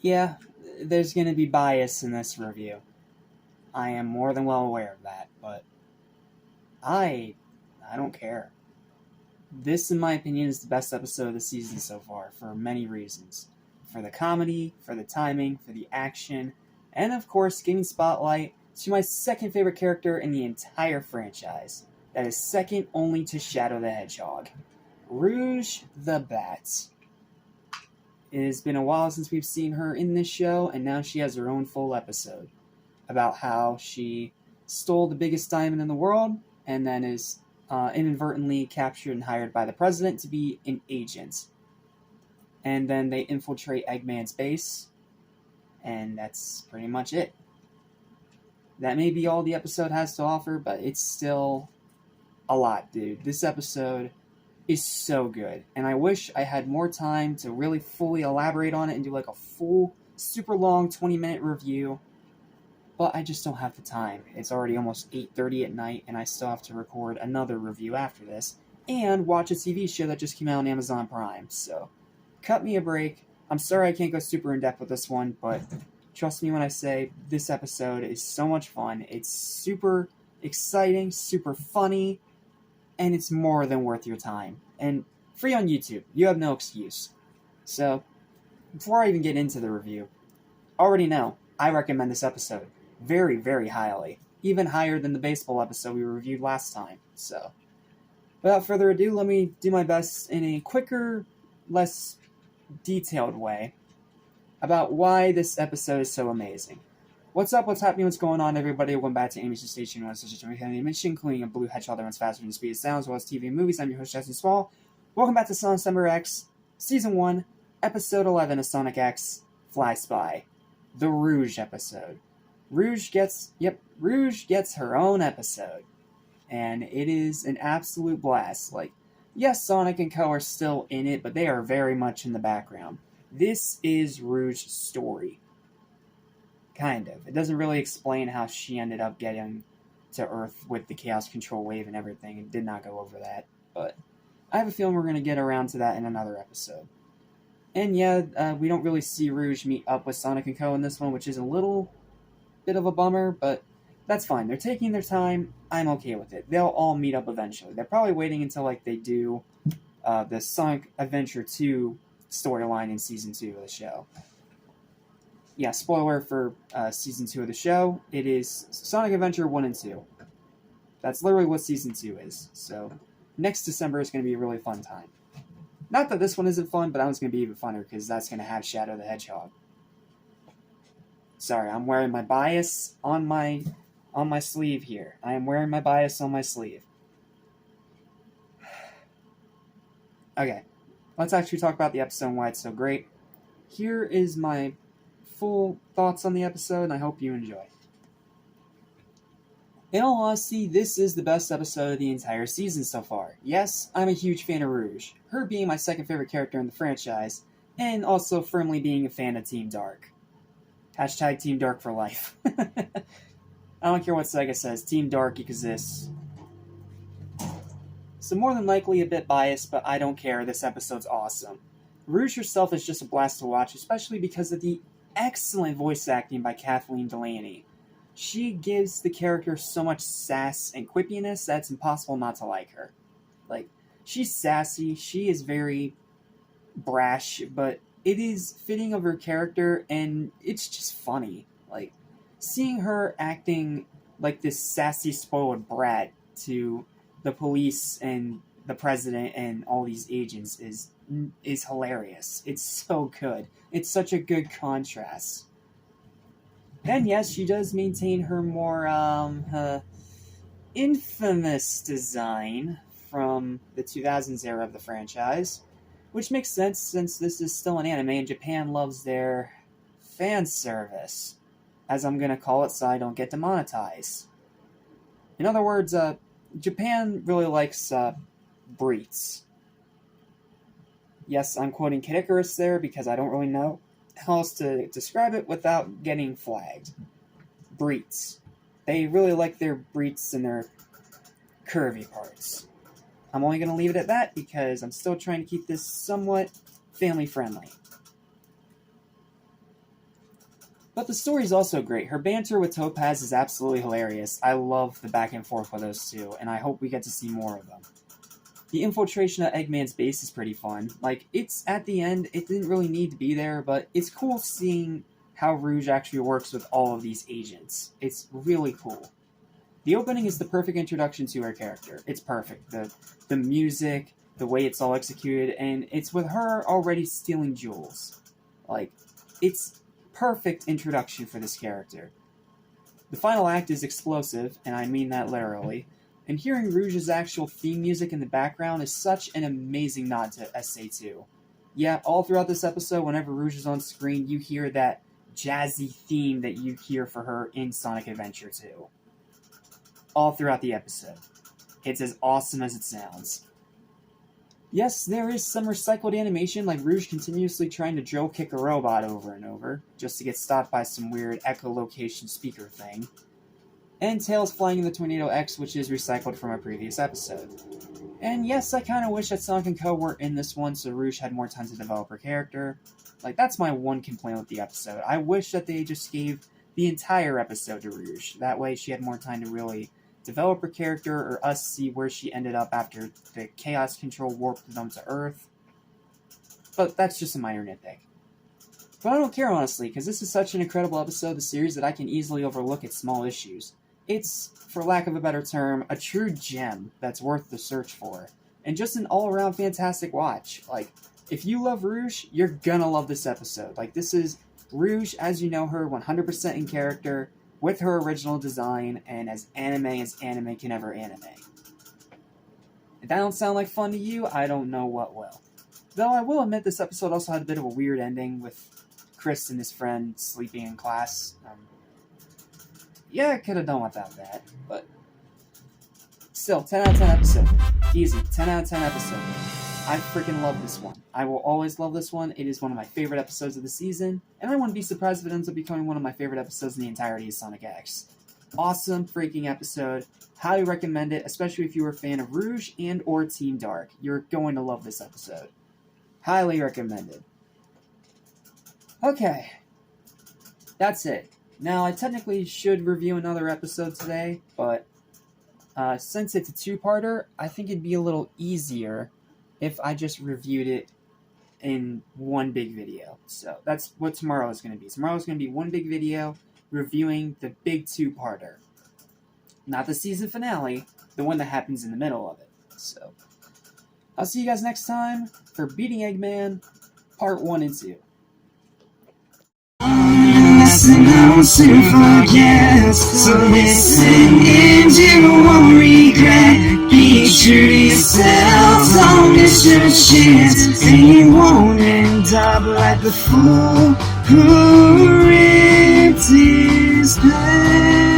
Yeah, there's going to be bias in this review. I am more than well aware of that, but I don't care. This, in my opinion, is the best episode of the season so far, for many reasons. For the comedy, for the timing, for the action, and of course, giving spotlight to my second favorite character in the entire franchise. That is second only to Shadow the Hedgehog. Rouge the Bat. It has been a while since we've seen her in this show, and now she has her own full episode about how she stole the biggest diamond in the world and then is inadvertently captured and hired by the president to be an agent. And then they infiltrate Eggman's base, and that's pretty much it. That may be all the episode has to offer, but it's still a lot, dude. This episode is so good, and I wish I had more time to really fully elaborate on it and do like a full, super long 20-minute review, but I just don't have the time. It's already almost 8:30 at night, and I still have to record another review after this, and watch a TV show that just came out on Amazon Prime, so cut me a break. I'm sorry I can't go super in-depth with this one, but trust me when I say this episode is so much fun. It's super exciting, super funny, and it's more than worth your time. And free on YouTube. You have no excuse. So, before I even get into the review, already know, I recommend this episode very, very highly. Even higher than the baseball episode we reviewed last time. So, without further ado, let me do my best in a quicker, less detailed way about why this episode is so amazing. What's up, what's happening, what's going on, everybody? Welcome back to Amy's Station, where such a mission, including a blue hedgehog that runs faster than the speed of sound, as well as TV and movies. I'm your host, Justin Small. Welcome back to SoniCemberX, Season 1, Episode 11 of Sonic X, Fly Spy. The Rouge episode. Rouge gets her own episode. And it is an absolute blast. Like, yes, Sonic and Co. are still in it, but they are very much in the background. This is Rouge's story. Kind of. It doesn't really explain how she ended up getting to Earth with the Chaos Control Wave and everything. It did not go over that. But I have a feeling we're going to get around to that in another episode. And yeah, we don't really see Rouge meet up with Sonic and Co. in this one, which is a little bit of a bummer, but that's fine. They're taking their time. I'm okay with it. They'll all meet up eventually. They're probably waiting until like they do the Sonic Adventure 2 storyline in Season 2 of the show. Yeah, spoiler for Season 2 of the show. It is Sonic Adventure 1 and 2. That's literally what Season 2 is. So, next December is going to be a really fun time. Not that this one isn't fun, but that one's going to be even funner, because that's going to have Shadow the Hedgehog. Sorry, I'm wearing my bias on my sleeve here. I am wearing my bias on my sleeve. Okay, let's actually talk about the episode and why it's so great. Here is my full thoughts on the episode, and I hope you enjoy. In all honesty, this is the best episode of the entire season so far. Yes, I'm a huge fan of Rouge, her being my second favorite character in the franchise, and also firmly being a fan of Team Dark. Hashtag Team Dark for life. I don't care what Sega says, Team Dark exists. So more than likely a bit biased, but I don't care, this episode's awesome. Rouge herself is just a blast to watch, especially because of the excellent voice acting by Kathleen Delaney. She gives the character so much sass and quippiness that it's impossible not to like her. Like, she's sassy, she is very brash, but it is fitting of her character, and it's just funny. Like, seeing her acting like this sassy, spoiled brat to the police and the president and all these agents is hilarious. It's so good. It's such a good contrast. And yes, she does maintain her more infamous design from the 2000s era of the franchise, which makes sense since this is still an anime and Japan loves their fan service, as I'm going to call it so I don't get demonetized. In other words, Japan really likes breeds. Yes, I'm quoting Kid Icarus there because I don't really know how else to describe it without getting flagged. Breeds. They really like their breeds and their curvy parts. I'm only going to leave it at that because I'm still trying to keep this somewhat family friendly. But the story's also great. Her banter with Topaz is absolutely hilarious. I love the back and forth with those two, and I hope we get to see more of them. The infiltration of Eggman's base is pretty fun. Like, it's at the end, it didn't really need to be there, but it's cool seeing how Rouge actually works with all of these agents. It's really cool. The opening is the perfect introduction to her character. It's perfect. The music, the way it's all executed, and it's with her already stealing jewels. Like, it's perfect introduction for this character. The final act is explosive, and I mean that literally. And hearing Rouge's actual theme music in the background is such an amazing nod to SA2. Yeah, all throughout this episode, whenever Rouge is on screen, you hear that jazzy theme that you hear for her in Sonic Adventure 2. All throughout the episode. It's as awesome as it sounds. Yes, there is some recycled animation, like Rouge continuously trying to drill kick a robot over and over, just to get stopped by some weird echolocation speaker thing. And Tails flying in the Tornado X, which is recycled from a previous episode. And yes, I kind of wish that Sonic & Co. were in this one so Rouge had more time to develop her character. Like, that's my one complaint with the episode. I wish that they just gave the entire episode to Rouge. That way she had more time to really develop her character, or us see where she ended up after the Chaos Control warped them to Earth. But that's just a minor nitpick. But I don't care, honestly, because this is such an incredible episode of the series that I can easily overlook its small issues. It's, for lack of a better term, a true gem that's worth the search for. And just an all-around fantastic watch. Like, if you love Rouge, you're gonna love this episode. Like, this is Rouge as you know her, 100% in character, with her original design, and as anime can ever animate. If that don't sound like fun to you, I don't know what will. Though I will admit this episode also had a bit of a weird ending with Chris and his friend sleeping in class. Yeah, I could have done without that, but still, 10 out of 10 episode. Easy, 10 out of 10 episode. I freaking love this one. I will always love this one. It is one of my favorite episodes of the season, and I wouldn't be surprised if it ends up becoming one of my favorite episodes in the entirety of Sonic X. Awesome freaking episode. Highly recommend it, especially if you are a fan of Rouge and or Team Dark. You're going to love this episode. Highly recommended. Okay. That's it. Now, I technically should review another episode today, but since it's a two-parter, I think it'd be a little easier if I just reviewed it in one big video. So that's what tomorrow is going to be. Tomorrow is going to be one big video reviewing the big two-parter. Not the season finale, the one that happens in the middle of it. So I'll see you guys next time for Beating Eggman, Part 1 and 2. Lesson I want to forget, so listen and you won't regret. Be true to yourself, don't miss your chance, and you won't end up like the fool who ripped his pants.